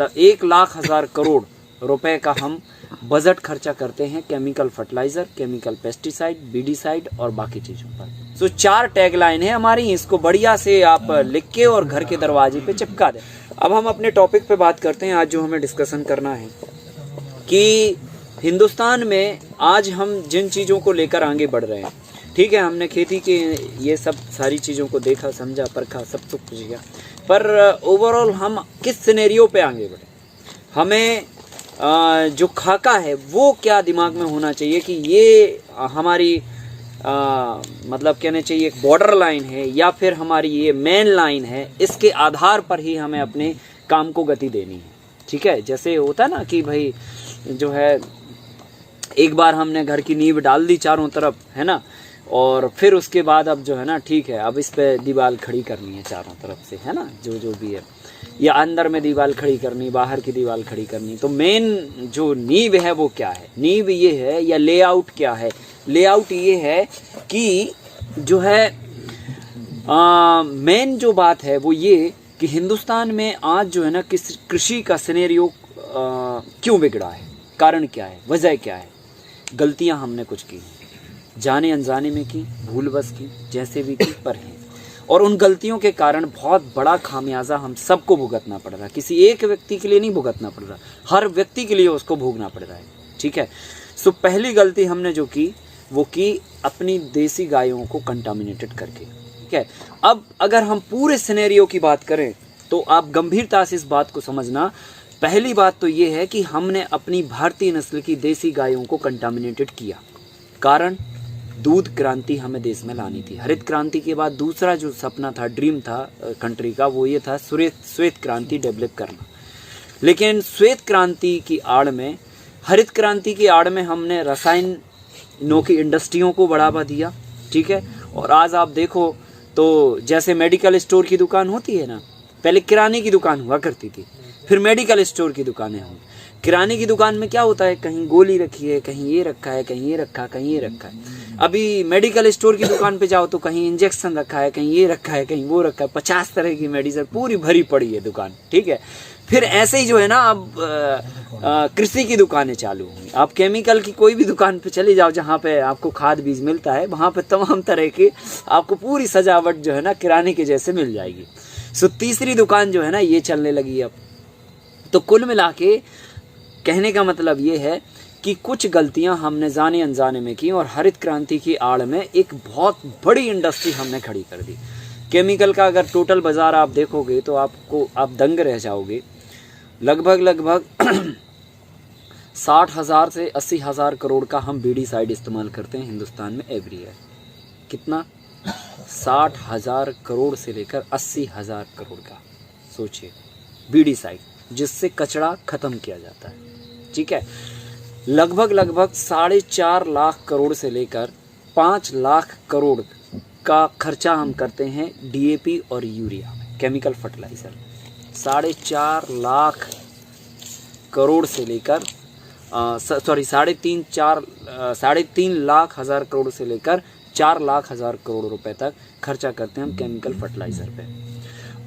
1,00,000 रुपए का हम बजट खर्चा करते हैं केमिकल फर्टिलाइजर, केमिकल पेस्टिसाइड, बीडीसाइड और बाकी चीजों पर। तो 4 टैगलाइन है हमारी, इसको बढ़िया से आप लिख के और घर के दरवाजे पे चिपका दें। अब हम अपने टॉपिक पे बात करते हैं। आज जो हमें डिस्कशन करना है कि हिंदुस्तान में आज हम जिन चीजों को लेकर आगे बढ़ रहे हैं, ठीक है, हमने खेती के ये सब सारी चीजों को देखा, समझा, परखा, सब कुछ किया, पर ओवरऑल हम किस सिनेरियो पे आगे बढ़े, हमें जो खाका है वो क्या दिमाग में होना चाहिए कि ये हमारी मतलब कहना चाहिए एक बॉर्डर लाइन है या फिर हमारी ये मेन लाइन है, इसके आधार पर ही हमें अपने काम को गति देनी है। ठीक है, जैसे होता है ना कि भाई जो है एक बार हमने घर की नींव डाल दी चारों तरफ, है ना, और फिर उसके बाद अब जो है ना, ठीक है, अब इस पे दीवार खड़ी करनी है चारों तरफ से, है ना, जो भी है, या अंदर में दीवार खड़ी करनी, बाहर की दीवार खड़ी करनी। तो मेन जो नींव है वो क्या है? नींव ये है, या लेआउट क्या है? लेआउट ये है कि जो है मेन जो बात है वो ये कि हिंदुस्तान में आज जो है ना किस कृषि का सिनेरियो क्यों बिगड़ा है, कारण क्या है, वजह क्या है? गलतियां हमने कुछ की, जाने अनजाने में की, भूलवश की, जैसे भी की, पर हैं, और उन गलतियों के कारण बहुत बड़ा खामियाजा हम सबको भुगतना पड़ रहा है। किसी एक व्यक्ति के लिए नहीं भुगतना पड़ रहा, हर व्यक्ति के लिए उसको भोगना पड़ रहा है। ठीक है, सो पहली गलती हमने जो की वो की अपनी देसी गायों को कंटामिनेटेड करके। ठीक है, अब अगर हम पूरे सिनेरियो की बात करें तो आप गंभीरता से इस बात को समझना। पहली बात तो ये है कि हमने अपनी भारतीय नस्ल की देसी गायों को कंटामिनेटेड किया। कारण दूध क्रांति हमें देश में लानी थी। हरित क्रांति के बाद दूसरा जो सपना था, ड्रीम था कंट्री का, वो ये था श्वेत क्रांति डेवलप करना। लेकिन श्वेत क्रांति की आड़ में, हरित क्रांति की आड़ में हमने रसायनों की इंडस्ट्रियों को बढ़ावा दिया। ठीक है, और आज आप देखो तो जैसे मेडिकल स्टोर की दुकान होती है ना, पहले किराने की दुकान हुआ करती थी, फिर मेडिकल स्टोर की दुकानें हुई। किराने की दुकान में क्या होता है, कहीं गोली रखी है, कहीं ये रखा है, कहीं ये रखा है, कहीं ये रखा है। अभी मेडिकल स्टोर की दुकान पे जाओ तो कहीं इंजेक्शन रखा है, कहीं ये रखा है, कहीं वो रखा है, 50 तरह की मेडिसिन पूरी भरी पड़ी है दुकान। ठीक है, फिर ऐसे ही जो है ना अब कृषि की दुकानें चालू हुई। आप केमिकल की कोई भी दुकान पे चले जाओ जहाँ पे आपको खाद बीज मिलता है, वहाँ पे तमाम तरह की आपको पूरी सजावट जो है ना किराने के जैसे मिल जाएगी। सो तीसरी दुकान जो है ना ये चलने लगी अब। तो कुल मिला के कहने का मतलब ये है कि कुछ गलतियां हमने जाने अनजाने में की और हरित क्रांति की आड़ में एक बहुत बड़ी इंडस्ट्री हमने खड़ी कर दी। केमिकल का अगर टोटल बाजार आप देखोगे तो आप दंग रह जाओगे। लगभग 60,000 से 80,000 करोड़ का हम बीडीसाइड इस्तेमाल करते हैं हिंदुस्तान में एवरी ईयर। कितना? 60,000 करोड़ से लेकर 80,000 करोड़ का, सोचिए, बीडीसाइड, जिससे कचरा खत्म किया जाता है। ठीक है, लगभग 4.5 लाख करोड़ से लेकर 5 लाख करोड़ का खर्चा हम करते हैं डीएपी और यूरिया में, केमिकल फर्टिलाइजर। 4.5 लाख करोड़ से लेकर 3.5 लाख हजार करोड़ से लेकर 4 लाख हजार करोड़ रुपए तक खर्चा करते हैं हम केमिकल फर्टिलाइजर पे,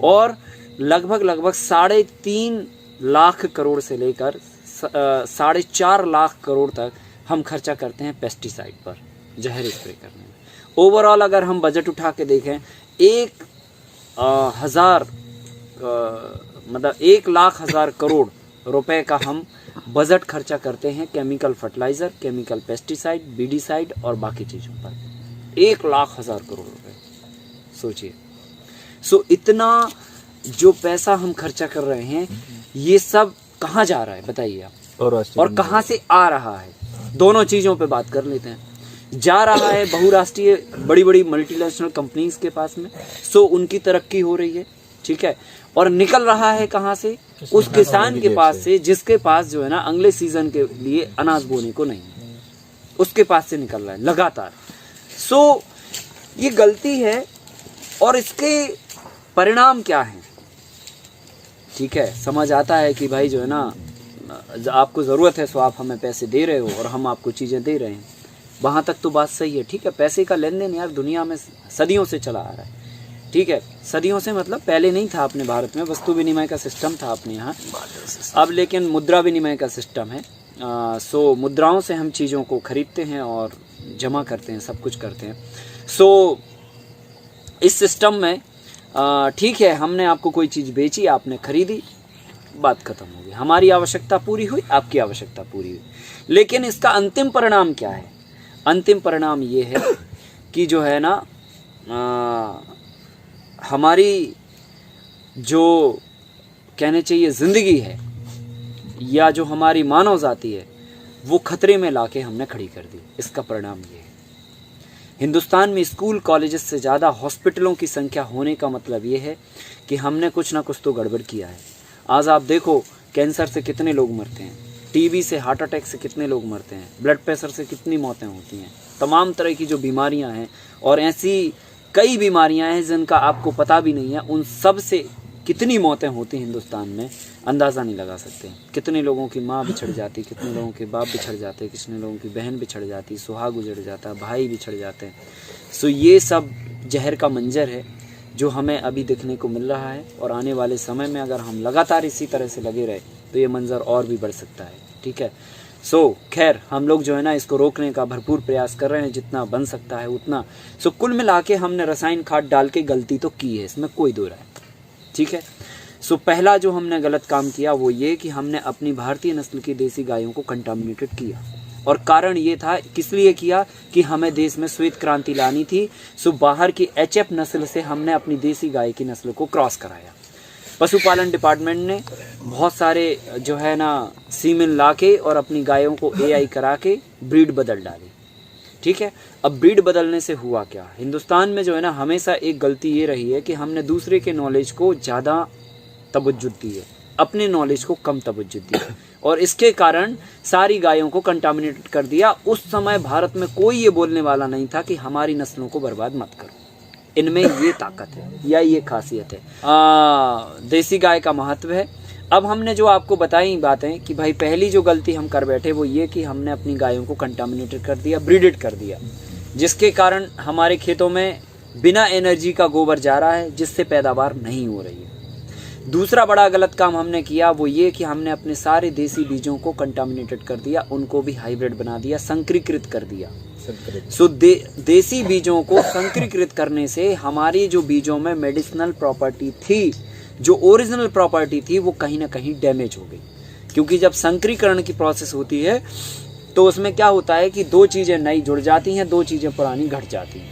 और लगभग 3.5 लाख करोड़ से लेकर 4.5 लाख करोड़ तक हम खर्चा करते हैं पेस्टिसाइड पर, जहर स्प्रे करने में। ओवरऑल अगर हम बजट उठा के देखें, 1,00,000 करोड़ रुपए का हम बजट खर्चा करते हैं केमिकल फर्टिलाइजर, केमिकल पेस्टिसाइड, बीडीसाइड और बाकी चीज़ों पर। 1,00,000 करोड़ रुपए, सोचिए। सो इतना जो पैसा हम खर्चा कर रहे हैं, ये सब कहाँ जा रहा है बताइए आप, और कहाँ से आ रहा है? दोनों चीज़ों पे बात कर लेते हैं। जा रहा है बहुराष्ट्रीय बड़ी बड़ी मल्टीनेशनल कंपनीज के पास में, सो उनकी तरक्की हो रही है। ठीक है, और निकल रहा है कहाँ से? उस किसान के पास से जिसके पास जो है ना अगले सीजन के लिए अनाज बोने को नहीं है, उसके पास से निकल रहा है लगातार। सो ये गलती है, और इसके परिणाम क्या है? ठीक है, समझ आता है कि भाई जो है ना आपको ज़रूरत है, सो आप हमें पैसे दे रहे हो और हम आपको चीज़ें दे रहे हैं। वहाँ तक तो बात सही है। ठीक है, पैसे का लेन देन यार दुनिया में सदियों से चला आ रहा है। ठीक है, सदियों से, मतलब पहले नहीं था अपने भारत में, वस्तु विनिमय का सिस्टम था अपने यहाँ, अब लेकिन मुद्रा विनिमय का सिस्टम है। सो मुद्राओं से हम चीज़ों को खरीदते हैं और जमा करते हैं, सब कुछ करते हैं। सो इस सिस्टम में ठीक है, हमने आपको कोई चीज़ बेची, आपने खरीदी, बात खत्म हो गई, हमारी आवश्यकता पूरी हुई, आपकी आवश्यकता पूरी हुई। लेकिन इसका अंतिम परिणाम क्या है? अंतिम परिणाम ये है कि जो है ना, हमारी जो कहने चाहिए ज़िंदगी है, या जो हमारी मानव जाति है, वो खतरे में लाके हमने खड़ी कर दी। इसका परिणाम ये है। हिंदुस्तान में स्कूल कॉलेजेस से ज़्यादा हॉस्पिटलों की संख्या होने का मतलब ये है कि हमने कुछ ना कुछ तो गड़बड़ किया है। आज आप देखो, कैंसर से कितने लोग मरते हैं, टीबी से, हार्ट अटैक से कितने लोग मरते हैं, ब्लड प्रेशर से कितनी मौतें होती हैं, तमाम तरह की जो बीमारियां हैं, और ऐसी कई बीमारियां हैं जिनका आपको पता भी नहीं है, उन सब से कितनी मौतें होती हैं हिंदुस्तान में, अंदाज़ा नहीं लगा सकते। कितने लोगों की माँ बिछड़ जाती, कितने लोगों के बाप बिछड़ जाते, कितने लोगों की बहन बिछड़ जाती, सुहाग उजड़ जाता, भाई बिछड़ जाते हैं। सो ये सब जहर का मंजर है जो हमें अभी देखने को मिल रहा है, और आने वाले समय में अगर हम लगातार इसी तरह से लगे रहे तो ये मंजर और भी बढ़ सकता है। ठीक है, सो खैर, हम लोग जो है ना इसको रोकने का भरपूर प्रयास कर रहे हैं, जितना बन सकता है उतना। सो कुल मिला के हमने रसायन खाद डाल के गलती तो की है, इसमें कोई दो राय। ठीक है, सो पहला जो हमने गलत काम किया वो ये कि हमने अपनी भारतीय नस्ल की देसी गायों को कंटामिनेटेड किया, और कारण ये था, किस लिए किया कि हमें देश में श्वेत क्रांति लानी थी। सो बाहर की एचएफ नस्ल से हमने अपनी देसी गाय की नस्ल को क्रॉस कराया। पशुपालन डिपार्टमेंट ने बहुत सारे जो है ना सीमेन लाके और अपनी गायों को एआई करा के ब्रीड बदल डाली। ठीक है, अब ब्रीड बदलने से हुआ क्या, हिंदुस्तान में जो है ना हमेशा एक गलती ये रही है कि हमने दूसरे के नॉलेज को ज़्यादा तवज्जो दी है, अपने नॉलेज को कम तवज्जो दी है, और इसके कारण सारी गायों को कंटामिनेटेड कर दिया। उस समय भारत में कोई ये बोलने वाला नहीं था कि हमारी नस्लों को बर्बाद मत करो। इनमें ये ताकत है या ये खासियत है, देसी गाय का महत्व है। अब हमने जो आपको बताई बातें कि भाई पहली जो गलती हम कर बैठे वो ये कि हमने अपनी गायों को कंटामिनेटेड कर दिया, ब्रीडेड कर दिया, जिसके कारण हमारे खेतों में बिना एनर्जी का गोबर जा रहा है, जिससे पैदावार नहीं हो रही है। दूसरा बड़ा गलत काम हमने किया वो ये कि हमने अपने सारे देसी बीजों को कंटामिनेटेड कर दिया, उनको भी हाइब्रिड बना दिया, संकरीकृत कर दिया। सो देसी बीजों को संकरीकृत करने से हमारी जो बीजों में मेडिसिनल प्रॉपर्टी थी, जो ओरिजिनल प्रॉपर्टी थी, वो कहीं ना कहीं डैमेज हो गई। क्योंकि जब संकरीकरण की प्रोसेस होती है तो उसमें क्या होता है कि दो चीज़ें नई जुड़ जाती हैं, दो चीज़ें पुरानी घट जाती हैं।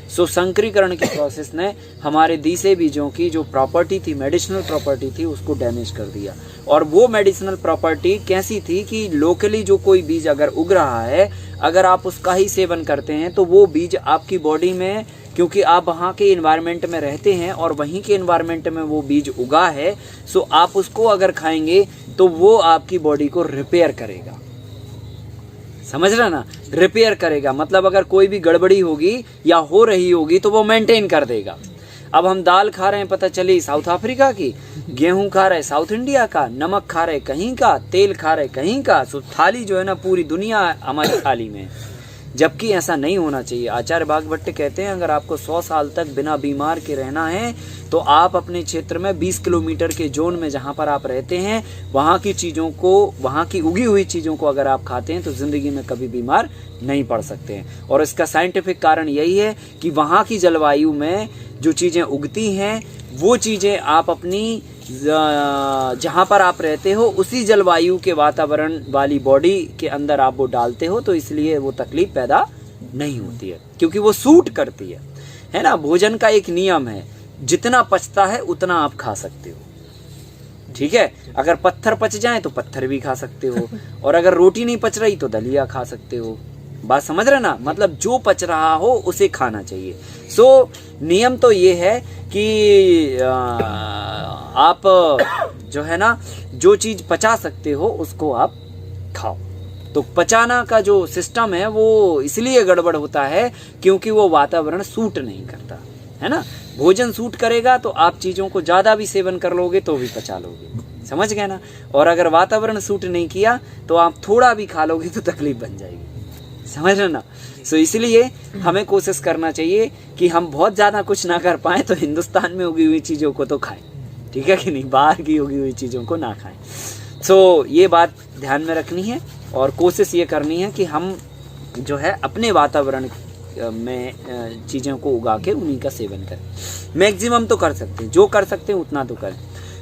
सो संकरीकरण की प्रोसेस ने हमारे देसी बीजों की जो प्रॉपर्टी थी, मेडिसिनल प्रॉपर्टी थी, उसको डैमेज कर दिया। और वो मेडिसिनल प्रॉपर्टी कैसी थी कि लोकली जो कोई बीज अगर उग रहा है, अगर आप उसका ही सेवन करते हैं तो वो बीज आपकी बॉडी में, क्योंकि आप वहाँ के इन्वायरमेंट में रहते हैं और वहीं के इन्वायरमेंट में वो बीज उगा है, सो आप उसको अगर खाएंगे तो वो आपकी बॉडी को रिपेयर करेगा। समझ रहे ना, रिपेयर करेगा, मतलब अगर कोई भी गड़बड़ी होगी या हो रही होगी तो वो मेंटेन कर देगा। अब हम दाल खा रहे हैं, पता चली साउथ अफ्रीका की, गेहूं खा रहे साउथ इंडिया का, नमक खा रहे कहीं का, तेल खा रहे कहीं का, सो थाली जो है ना पूरी दुनिया हमारी थाली में, जबकि ऐसा नहीं होना चाहिए। आचार्य बागभट्ट कहते हैं अगर आपको 100 साल तक बिना बीमार के रहना है तो आप अपने क्षेत्र में 20 किलोमीटर के जोन में जहाँ पर आप रहते हैं वहाँ की चीज़ों को, वहाँ की उगी हुई चीज़ों को अगर आप खाते हैं तो ज़िंदगी में कभी बीमार नहीं पड़ सकते हैं। और इसका साइंटिफिक कारण यही है कि वहाँ की जलवायु में जो चीज़ें उगती हैं वो चीज़ें आप अपनी जहाँ पर आप रहते हो उसी जलवायु के वातावरण वाली बॉडी के अंदर आप वो डालते हो, तो इसलिए वो तकलीफ पैदा नहीं होती है, क्योंकि वो सूट करती है ना। भोजन का एक नियम है, जितना पचता है उतना आप खा सकते हो। ठीक है, अगर पत्थर पच जाए तो पत्थर भी खा सकते हो, और अगर रोटी नहीं पच रही तो दलिया खा सकते हो। बात समझ रहे ना, मतलब जो पच रहा हो उसे खाना चाहिए। सो नियम तो ये है कि आप जो है ना जो चीज़ पचा सकते हो उसको आप खाओ। तो पचाना का जो सिस्टम है वो इसलिए गड़बड़ होता है क्योंकि वो वातावरण सूट नहीं करता है ना। भोजन सूट करेगा तो आप चीज़ों को ज़्यादा भी सेवन कर लोगे तो भी पचा लोगे, समझ गए ना। और अगर वातावरण सूट नहीं किया तो आप थोड़ा भी खा लोगे तो तकलीफ बन जाएगी, समझ रहे ना। सो इसलिए हमें कोशिश करना चाहिए कि हम बहुत ज़्यादा कुछ ना कर पाएँ तो हिंदुस्तान में उगी हुई चीज़ों को तो खाएं, ठीक है कि नहीं, बाहर की उगी हुई चीज़ों को ना खाएं। सो ये बात ध्यान में रखनी है और कोशिश ये करनी है कि हम जो है अपने वातावरण में चीज़ों को उगा के उन्हीं का सेवन करें। मैक्सिमम तो कर सकते हैं, जो कर सकते हैं उतना तो करें।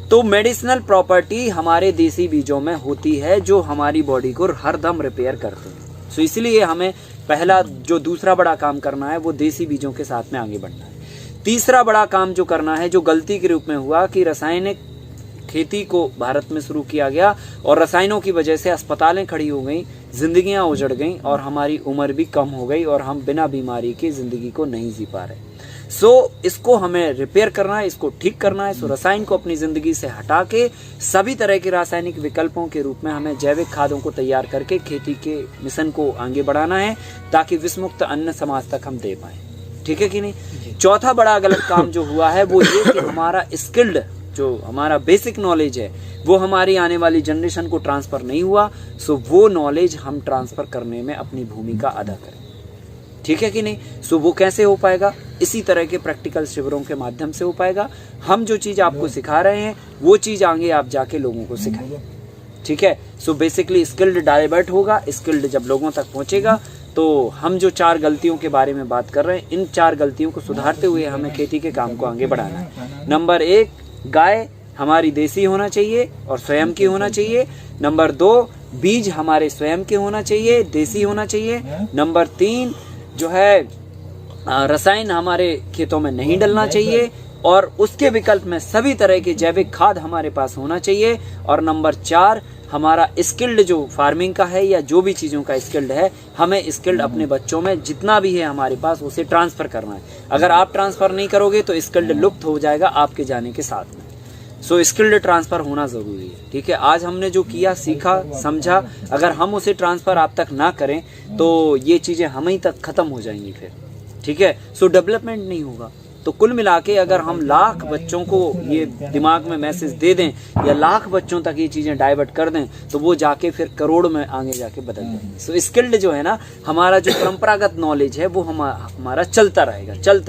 तो मेडिसिनल प्रॉपर्टी हमारे देसी बीजों में होती है जो हमारी बॉडी को हर दम रिपेयर करते हैं। सो इसलिए हमें पहला जो दूसरा बड़ा काम करना है वो देसी बीजों के साथ में आगे बढ़ना है। तीसरा बड़ा काम जो करना है, जो गलती के रूप में हुआ कि रासायनिक खेती को भारत में शुरू किया गया और रसायनों की वजह से अस्पतालें खड़ी हो गई, जिंदगियां उजड़ गईं और हमारी उम्र भी कम हो गई और हम बिना बीमारी की जिंदगी को नहीं जी पा रहे। सो इसको हमें रिपेयर करना है, इसको ठीक करना है। सो रसायन को अपनी जिंदगी से हटा के सभी तरह के रासायनिक विकल्पों के रूप में हमें जैविक खादों को तैयार करके खेती के मिशन को आगे बढ़ाना है ताकि विषमुक्त अन्न समाज तक हम दे पाए, ठीक है कि नहीं। चौथा बड़ा गलत काम जो हुआ है वो ये कि हमारा स्किल्ड जो हमारा बेसिक नॉलेज है वो हमारी आने वाली जनरेशन को ट्रांसफर नहीं हुआ। सो वो नॉलेज हम ट्रांसफर करने में अपनी भूमिका अदा करें, ठीक है कि नहीं। सो वो कैसे हो पाएगा, इसी तरह के प्रैक्टिकल शिविरों के माध्यम से हो पाएगा। हम जो चीज़ आपको सिखा रहे हैं वो चीज़ आगे आप जाके लोगों को सिखाइए, ठीक है। सो बेसिकली स्किल्ड डाइवर्ट होगा, स्किल्ड जब लोगों तक पहुंचेगा तो हम जो 4 गलतियों के बारे में बात कर रहे हैं, इन 4 गलतियों को सुधारते हुए हमें खेती के काम को आगे बढ़ाना है। नंबर 1, गाय हमारी देसी होना चाहिए और स्वयं की होना चाहिए। नंबर 2, बीज हमारे स्वयं के होना चाहिए, देसी होना चाहिए। नंबर 3 जो है रसायन हमारे खेतों में नहीं डलना चाहिए और उसके विकल्प में सभी तरह के जैविक खाद हमारे पास होना चाहिए। और नंबर 4, हमारा स्किल्ड जो फार्मिंग का है या जो भी चीज़ों का स्किल्ड है, हमें स्किल्ड अपने बच्चों में जितना भी है हमारे पास उसे ट्रांसफ़र करना है। अगर आप ट्रांसफ़र नहीं करोगे तो स्किल्ड लुप्त हो जाएगा आपके जाने के साथ में। सो स्किल्ड ट्रांसफ़र होना ज़रूरी है, ठीक है। आज हमने जो किया, सीखा, समझा, अगर हम उसे ट्रांसफ़र आप तक ना करें तो ये चीज़ें हम ही तक ख़त्म हो जाएंगी फिर, ठीक है। सो डेवलपमेंट नहीं होगा। तो कुल मिला के अगर हम लाख बच्चों को ये दिमाग में मैसेज दे दें या लाख बच्चों तक ये चीज़ें डाइवर्ट कर दें तो वो जाके फिर करोड़ में आगे जाके बदल जाएंगे। सो स्किल्ड जो है ना, हमारा जो परंपरागत नॉलेज है वो हमारा चलता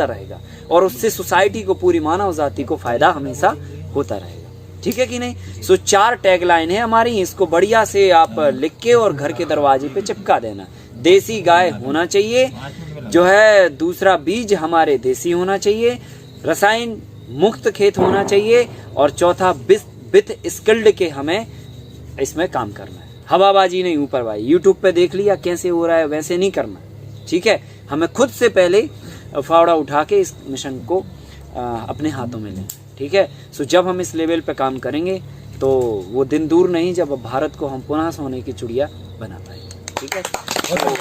रहेगा और उससे सोसाइटी को, पूरी मानव जाति को फायदा हमेशा होता रहेगा, ठीक है कि नहीं। सो 4 टैगलाइन है हमारी, इसको बढ़िया से आप लिख के और घर के दरवाजे पे चिपका देना। देसी गाय होना चाहिए, जो है दूसरा बीज हमारे देसी होना चाहिए, रसायन मुक्त खेत होना चाहिए और चौथा विथ स्किल्ड के हमें इसमें काम करना है। हवाबाजी नहीं ऊपर भाई, यूट्यूब पे देख लिया कैसे हो रहा है वैसे नहीं करना, ठीक है। हमें खुद से पहले फावड़ा उठा के इस मिशन को अपने हाथों में लें, ठीक है। सो जब हम इस लेवल पे काम करेंगे तो वो दिन दूर नहीं जब भारत को हम पुनः सोने की चिड़िया बना पाएंगे, ठीक है।